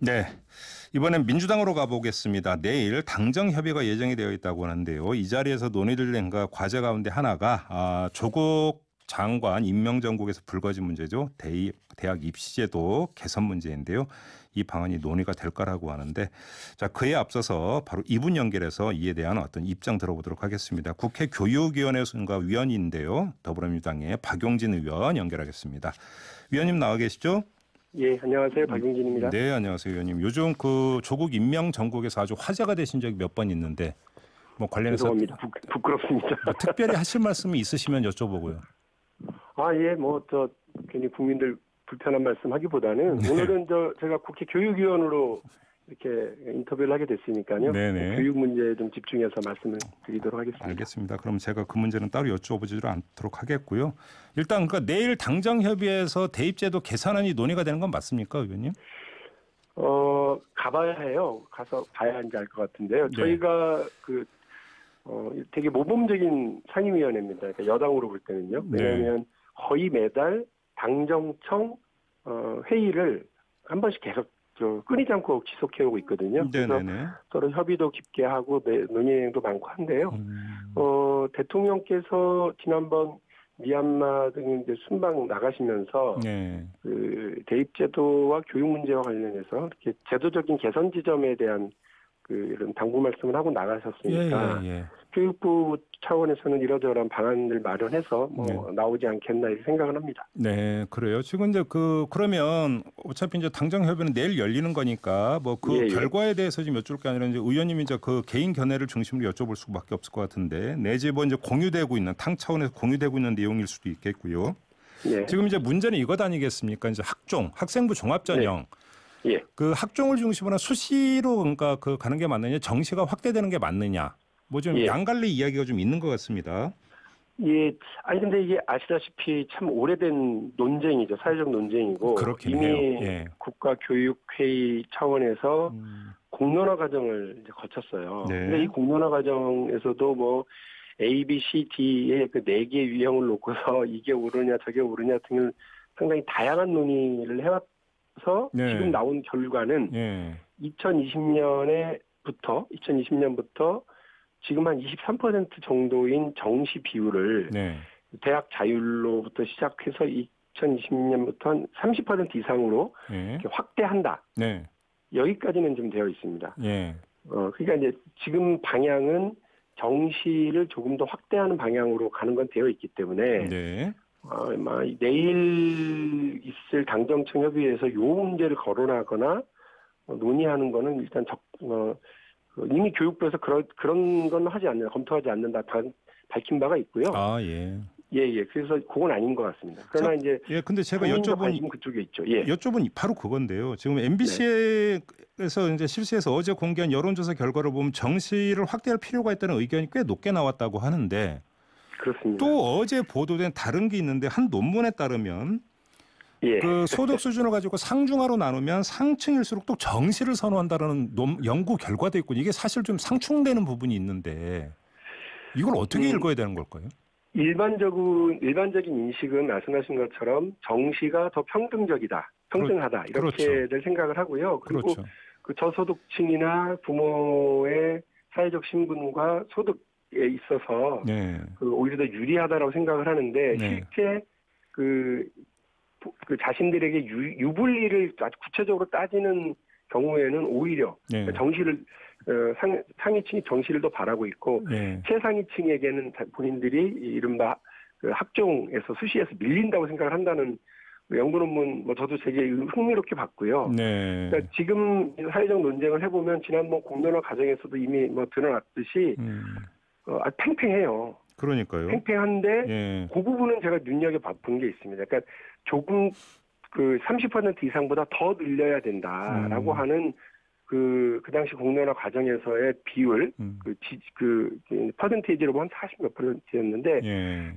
네. 이번엔 민주당으로 가보겠습니다. 내일 당정 협의가 예정이 되어 있다고 하는데요. 이 자리에서 논의될 과제 가운데 하나가 조국 장관 임명 정국에서 불거진 문제죠. 대학 입시제도 개선 문제인데요. 이 방안이 논의가 될 거라고 하는데 자 그에 앞서서 바로 이분 연결해서 이에 대한 어떤 입장 들어보도록 하겠습니다. 국회 교육위원회 선거 위원인데요. 더불어민주당의 박용진 의원 연결하겠습니다. 위원님 나와 계시죠? 예, 안녕하세요. 박용진입니다. 네, 안녕하세요, 의원님. 요즘 그 조국 임명 정국에서 아주 화제가 되신 적이 몇 번 있는데 뭐 관련해서 죄송합니다. 부끄럽습니다. 뭐 특별히 하실 말씀이 있으시면 여쭤보고요. 예, 괜히 국민들 불편한 말씀하기보다는 네. 오늘은 제가 국회 교육위원으로 이렇게 인터뷰를 하게 됐으니까요. 네네. 교육 문제에 좀 집중해서 말씀을 드리도록 하겠습니다. 알겠습니다. 그럼 제가 그 문제는 따로 여쭤보지를 않도록 하겠고요. 일단 그러니까 내일 당정 협의에서 대입제도 개선안이 논의가 되는 건 맞습니까, 의원님? 가봐야 해요. 가서 봐야 이제 알 것 같은데요. 네. 저희가 되게 모범적인 상임위원회입니다. 그러니까 여당으로 볼 때는요. 왜냐하면 거의 매달 당정청 회의를 한 번씩 계속 끊이지 않고 지속해오고 있거든요. 그래서 서로 협의도 깊게 하고 논의 내용도 많고 한데요. 대통령께서 지난번 미얀마 등 이제 순방 나가시면서 그 대입제도와 교육 문제와 관련해서 이렇게 제도적인 개선 지점에 대한 이런 당부 말씀을 하고 나가셨으니까 교육부 차원에서는 이러저러한 방안을 마련해서 나오지 않겠나 이렇게 생각을 합니다. 네, 그래요. 지금 이제 그러면 어차피 이제 당정 협의는 내일 열리는 거니까 뭐 그 결과에 대해서 지금 여쭐 게 아니라 이제 의원님이 이제 그 개인 견해를 중심으로 여쭤볼 수밖에 없을 것 같은데 내지 뭐 이제 공유되고 있는 당 차원에서 공유되고 있는 내용일 수도 있겠고요. 지금 이제 문제는 이것 아니겠습니까? 이제 학생부 종합전형. 그 학종을 중심으로 수시로 그러니까 가는 게 맞느냐, 정시가 확대되는 게 맞느냐, 뭐 좀 양갈래 이야기가 좀 있는 것 같습니다. 근데 이게 아시다시피 참 오래된 논쟁이죠. 사회적 논쟁이고 이미 국가교육회의 차원에서 공론화 과정을 이제 거쳤어요. 근데 이 공론화 과정에서도 뭐 A, B, C, D의 그 4개 유형을 놓고서 이게 오르냐 저게 오르냐 등을 상당히 다양한 논의를 해왔. 지금 나온 결과는 2020년부터 지금 한 23% 정도인 정시 비율을 대학 자율로부터 시작해서 2020년부터 한 30% 이상으로 이렇게 확대한다. 여기까지는 좀 되어 있습니다. 그러니까 이제 지금 방향은 정시를 조금 더 확대하는 방향으로 가는 건 되어 있기 때문에 내일 있을 당정청 협의회에서 이 문제를 거론하거나 논의하는 거는 일단 이미 교육부에서 그런 건 검토하지 않는다 밝힌 바가 있고요. 그래서 그건 아닌 것 같습니다. 그러나 이제 근데 제가 여쭤본 그쪽에 있죠. 여쭤본 바로 그건데요. 지금 MBC에서 이제 실시해서 어제 공개한 여론조사 결과를 보면 정시를 확대할 필요가 있다는 의견이 꽤 높게 나왔다고 하는데. 그렇습니다. 또 어제 보도된 다른 게 있는데 한 논문에 따르면 그 소득 수준을 가지고 상중하로 나누면 상층일수록 또 정시를 선호한다는 연구 결과도 있고 이게 사실 좀 상충되는 부분이 있는데 이걸 어떻게 읽어야 되는 걸까요? 일반적인 인식은 말씀하신 것처럼 정시가 더 평등하다 이렇게들 생각을 하고요. 그리고 그 저소득층이나 부모의 사회적 신분과 소득 에 있어서 오히려 더 유리하다라고 생각을 하는데 실제 그 자신들에게 유불리를 아주 구체적으로 따지는 경우에는 오히려 정시를 상위층이 정시를 더 바라고 있고 최상위층에게는 본인들이 이른바 그 학종에서 수시에서 밀린다고 생각을 한다는 연구 논문 저도 되게 흥미롭게 봤고요. 그러니까 지금 사회적 논쟁을 해보면 지난번 공론화 과정에서도 이미 드러났듯이 팽팽해요. 그러니까요. 팽팽한데 그 부분은 제가 눈여겨본 게 있습니다. 그러니까 조금 30% 이상보다 더 늘려야 된다라고 하는 그 당시 공론화 과정에서의 비율, 퍼센테이지로 보면 40몇 %였는데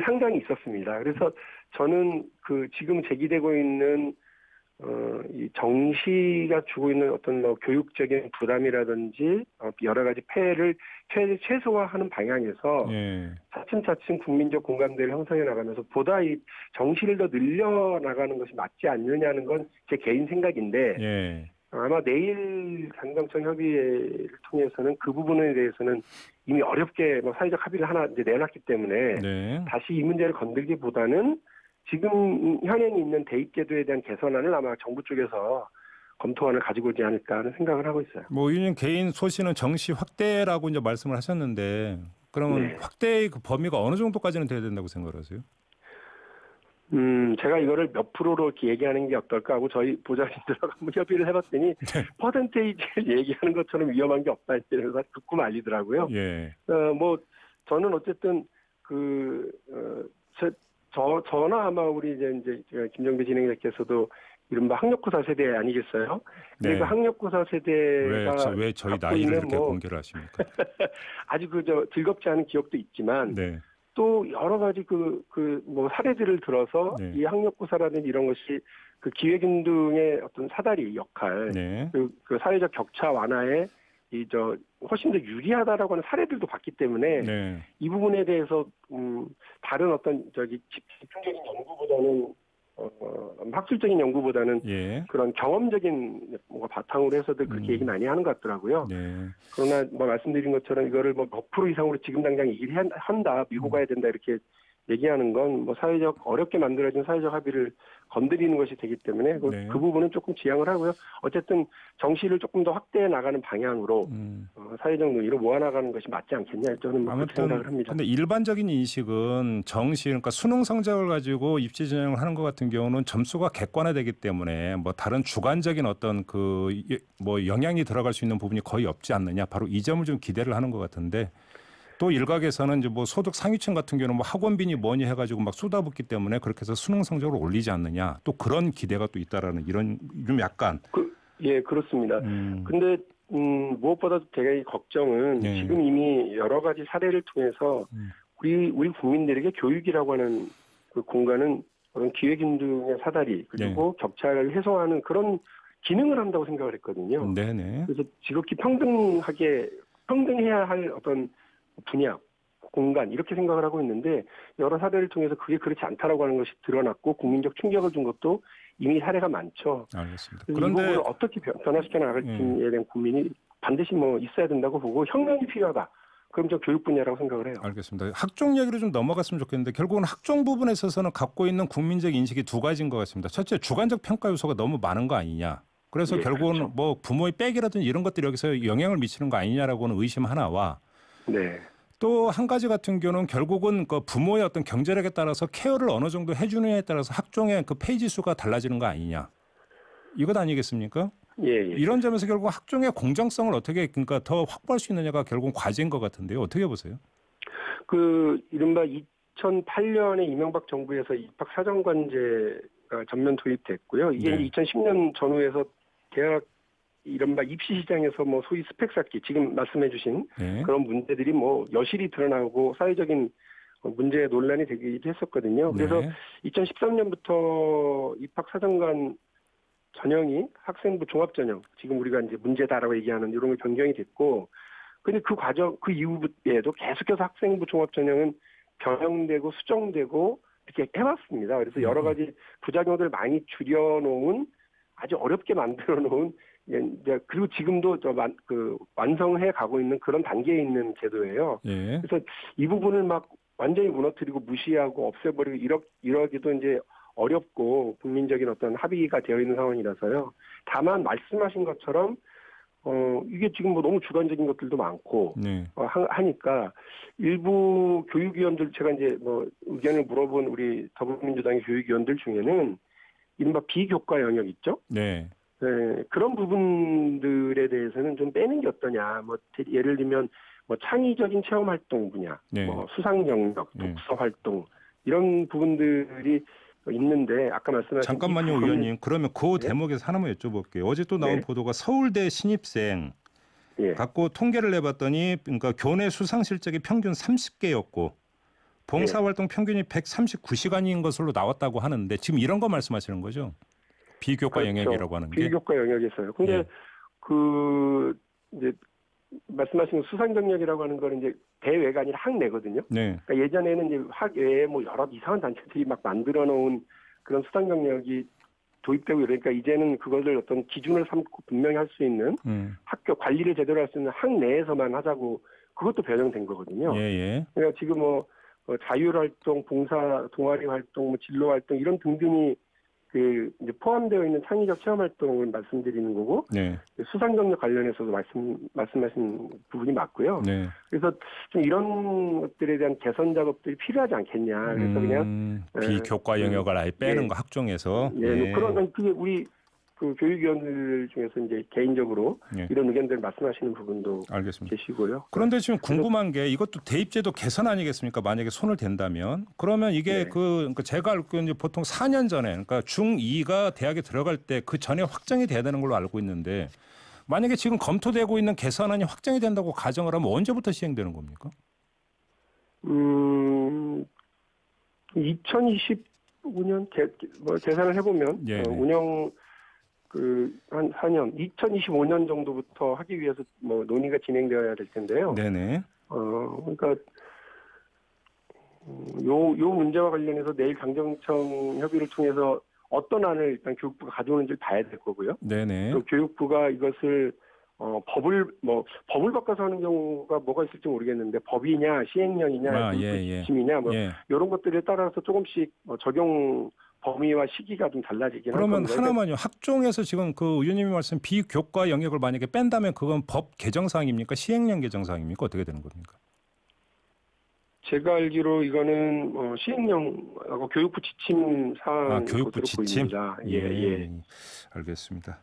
상당히 있었습니다. 그래서 저는 지금 제기되고 있는 이 정시가 주고 있는 어떤 교육적인 부담이라든지 여러 가지 폐해를 최소화하는 방향에서 차츰차츰 국민적 공감대를 형성해 나가면서 보다 이 정시를 더 늘려 나가는 것이 맞지 않느냐는 건 제 개인 생각인데 아마 내일 당정청 협의회를 통해서는 그 부분에 대해서는 이미 어렵게 뭐 사회적 합의를 하나 이제 내놨기 때문에 네. 다시 이 문제를 건들기보다는 지금 현행이 있는 대입제도에 대한 개선안을 아마 정부 쪽에서 검토안을 가지고 오지 않을까 하는 생각을 하고 있어요. 뭐 의원님 개인 소신은 정시 확대라고 이제 말씀을 하셨는데 그러면 네. 확대의 그 범위가 어느 정도까지는 돼야 된다고 생각하세요? 제가 이거를 몇 프로로 이렇게 얘기하는 게 어떨까 하고 저희 보좌진들하고 한번 협의를 해봤더니 네. 퍼센테이지를 얘기하는 것처럼 위험한 게 없다 이래서 듣고 말리더라고요. 예. 뭐 저는 어쨌든 저나 아마 우리 이제 김정배 진행자께서도 이른바 학력고사 세대 아니겠어요? 근데 네. 그 학력고사 세대가 왜 저희 나이를 이렇게 공개를 하십니까? 아주 즐겁지 않은 기억도 있지만. 네. 또 여러 가지 뭐 사례들을 들어서 네. 이 학력고사라든지 이런 것이 그 기회균등의 어떤 사다리 역할, 네. 그 사회적 격차 완화에 훨씬 더 유리하다라고 하는 사례들도 봤기 때문에 네. 이 부분에 대해서 다른 어떤 집중적인 연구보다는 학술적인 연구보다는 예. 그런 경험적인 뭔가 바탕으로 해서도 그렇게 얘기 많이 하는 것 같더라고요. 네. 그러나 뭐 말씀드린 것처럼 이거를 뭐 몇 프로 이상으로 지금 당장 얘기를 한다, 밀고 가야 된다 이렇게 얘기하는 건 뭐 어렵게 만들어진 사회적 합의를 건드리는 것이 되기 때문에 네. 그 부분은 조금 지양을 하고요. 어쨌든 정시를 조금 더 확대해 나가는 방향으로 사회적 논의로 모아나가는 것이 맞지 않겠냐 저는 뭐 그렇게 생각을 합니다. 근데 일반적인 인식은 정시 그러니까 수능 성적을 가지고 입시 전형을 하는 것 같은 경우는 점수가 객관화되기 때문에 뭐 다른 주관적인 어떤 뭐 영향이 들어갈 수 있는 부분이 거의 없지 않느냐. 바로 이 점을 좀 기대를 하는 것 같은데. 또 일각에서는 이제 뭐 소득 상위층 같은 경우는 뭐 학원비니 뭐니 해가지고 막 쏟아붓기 때문에 그렇게 해서 수능 성적을 올리지 않느냐. 또 그런 기대가 또 있다라는 이런 좀 약간. 예, 그렇습니다. 근데 무엇보다도 제가 걱정은 네. 지금 이미 여러 가지 사례를 통해서 우리 국민들에게 교육이라고 하는 그 공간은 그런 기회균등의 사다리 그리고 네. 격차를 해소하는 그런 기능을 한다고 생각을 했거든요. 네네. 그래서 지극히 평등해야 할 어떤 분야, 공간 이렇게 생각을 하고 있는데 여러 사례를 통해서 그게 그렇지 않다라고 하는 것이 드러났고 국민적 충격을 준 것도 이미 사례가 많죠. 알겠습니다. 그런데 이 부분을 어떻게 변화시켜 나갈지에 대한 고민이 반드시 뭐 있어야 된다고 보고 혁명이 필요하다. 그럼 저 교육 분야라고 생각을 해요. 알겠습니다. 학종 얘기로 좀 넘어갔으면 좋겠는데 결국은 학종 부분에 있어서는 갖고 있는 국민적 인식이 두 가지인 것 같습니다. 첫째, 주관적 평가 요소가 너무 많은 거 아니냐. 그래서 결국은 그렇죠. 뭐 부모의 백이라든지 이런 것들이 여기서 영향을 미치는 거 아니냐라고는 의심 하나와 네. 또 한 가지 같은 경우는 결국은 그 부모의 어떤 경제력에 따라서 케어를 어느 정도 해주느냐에 따라서 학종의 그 페이지 수가 달라지는 거 아니냐. 이것 아니겠습니까? 예. 이런 점에서 결국 학종의 공정성을 어떻게 그러니까 더 확보할 수 있느냐가 결국은 과제인 것 같은데요. 어떻게 보세요? 이른바 2008년에 이명박 정부에서 입학사정관제가 전면 도입됐고요. 이게 네. 2010년 전후에서 대학 이른바 입시 시장에서 뭐 소위 스펙 쌓기 지금 말씀해 주신 네. 그런 문제들이 뭐 여실히 드러나고 사회적인 문제 논란이 되기도 했었거든요. 그래서 네. 2013년부터 입학사정관 전형이 학생부 종합전형 지금 우리가 이제 문제다라고 얘기하는 이런 게 변경이 됐고 근데 그 이후에도 계속해서 학생부 종합전형은 변형되고 수정되고 이렇게 해왔습니다. 그래서 여러 가지 부작용들을 많이 줄여놓은 아주 어렵게 만들어놓은 그리고 지금도 완성해 가고 있는 그런 단계에 있는 제도예요. 예. 그래서 이 부분을 막 완전히 무너뜨리고 무시하고 없애버리고 이러기도 이제 어렵고 국민적인 어떤 합의가 되어 있는 상황이라서요. 다만 말씀하신 것처럼 이게 지금 뭐 너무 주관적인 것들도 많고 네. 하니까 일부 교육위원들 제가 이제 뭐 의견을 물어본 우리 더불어민주당의 교육위원들 중에는 이른바 비교과 영역 있죠. 네. 네, 그런 부분들에 대해서는 좀 빼는 게 어떠냐. 뭐 예를 들면 뭐 창의적인 체험 활동 분야, 네. 뭐 수상 영역, 독서 활동 이런 부분들이 있는데 아까 말씀하신 잠깐만요, 의원님. 그러면 그 네? 대목에서 하나만 여쭤볼게요. 어제 또 나온 네. 보도가 서울대 신입생 예. 갖고 통계를 내봤더니 그러니까 교내 수상 실적이 평균 30개였고 봉사활동 평균이 139시간인 것으로 나왔다고 하는데 지금 이런 거 말씀하시는 거죠? 비교과 그렇죠. 영역이라고 하는 게. 비교과 영역에서요. 근데 예. 이제 말씀하신 수상 경력이라고 하는 거는 이제 대외가 아니라 학내거든요. 네. 그러니까 예전에는 이제 학외에 뭐 여러 이상한 단체들이 막 만들어 놓은 그런 수상 경력이 도입되고 이러니까 이제는 그것을 어떤 기준을 삼고 분명히 할 수 있는 학교 관리를 제대로 할 수 있는 학 내에서만 하자고 그것도 변형된 거거든요. 예. 그러니까 지금 자율활동, 봉사, 동아리 활동, 진로 활동 이런 등등이 이제 포함되어 있는 창의적 체험 활동을 말씀드리는 거고, 네. 수상 경력 관련해서도 말씀하신 부분이 맞고요. 네. 그래서 좀 이런 것들에 대한 개선 작업들이 필요하지 않겠냐. 그래서 그냥 비교과 영역을 아예 빼는 거 학종에서. 그런 그게 우리 교육위원들 중에서 이제 개인적으로 이런 의견들 말씀하시는 부분도 알겠습니다. 계시고요. 그런데 지금 궁금한 게 이것도 대입제도 개선 아니겠습니까? 만약에 손을 댄다면 그러면 이게 그러니까 제가 알고 있는 보통 4년 전에 그러니까 중2가 대학에 들어갈 때 그 전에 확정이 돼야 되는 걸로 알고 있는데 만약에 지금 검토되고 있는 개선안이 확정이 된다고 가정을 하면 언제부터 시행되는 겁니까? 2025년 계산을 해보면 운영 한 4년, 2025년 정도부터 하기 위해서 논의가 진행되어야 될 텐데요. 네네. 그러니까 요 문제와 관련해서 내일 당정청 협의를 통해서 어떤 안을 일단 교육부가 가져오는지 봐야 될 거고요. 네네. 또 교육부가 이것을 법을 바꿔서 하는 경우가 뭐가 있을지 모르겠는데 법이냐 시행령이냐 지침이냐 이런 것들에 따라서 조금씩 적용 범위와 시기가 좀 달라지긴 그러면 하나만요. 학종에서 지금 그 의원님이 말씀 비교과 영역을 만약에 뺀다면 그건 법 개정사항입니까? 시행령 개정사항입니까? 어떻게 되는 겁니까? 제가 알기로 이거는 시행령하고 교육부 지침 사항 교육부 지침. 예. 알겠습니다.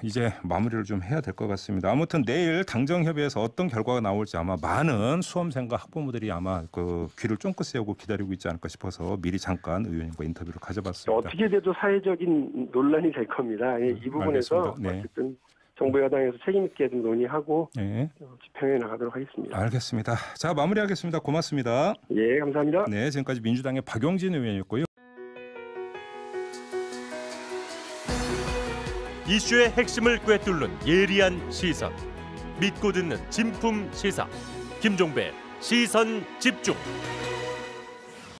이제 마무리를 좀 해야 될 것 같습니다. 아무튼 내일 당정협의에서 어떤 결과가 나올지 아마 많은 수험생과 학부모들이 아마 그 귀를 쫑긋 세우고 기다리고 있지 않을까 싶어서 미리 잠깐 의원님과 인터뷰를 가져봤습니다. 어떻게 돼도 사회적인 논란이 될 겁니다. 이 부분에서 어쨌든 정부 여당에서 책임 있게 좀 논의하고 집행해 나가도록 하겠습니다. 알겠습니다. 자, 마무리하겠습니다. 고맙습니다. 예, 감사합니다. 네, 지금까지 민주당의 박용진 의원이었고요. 이슈의 핵심을 꿰뚫는 예리한 시선, 믿고 듣는 진품 시사, 김종배 시선 집중.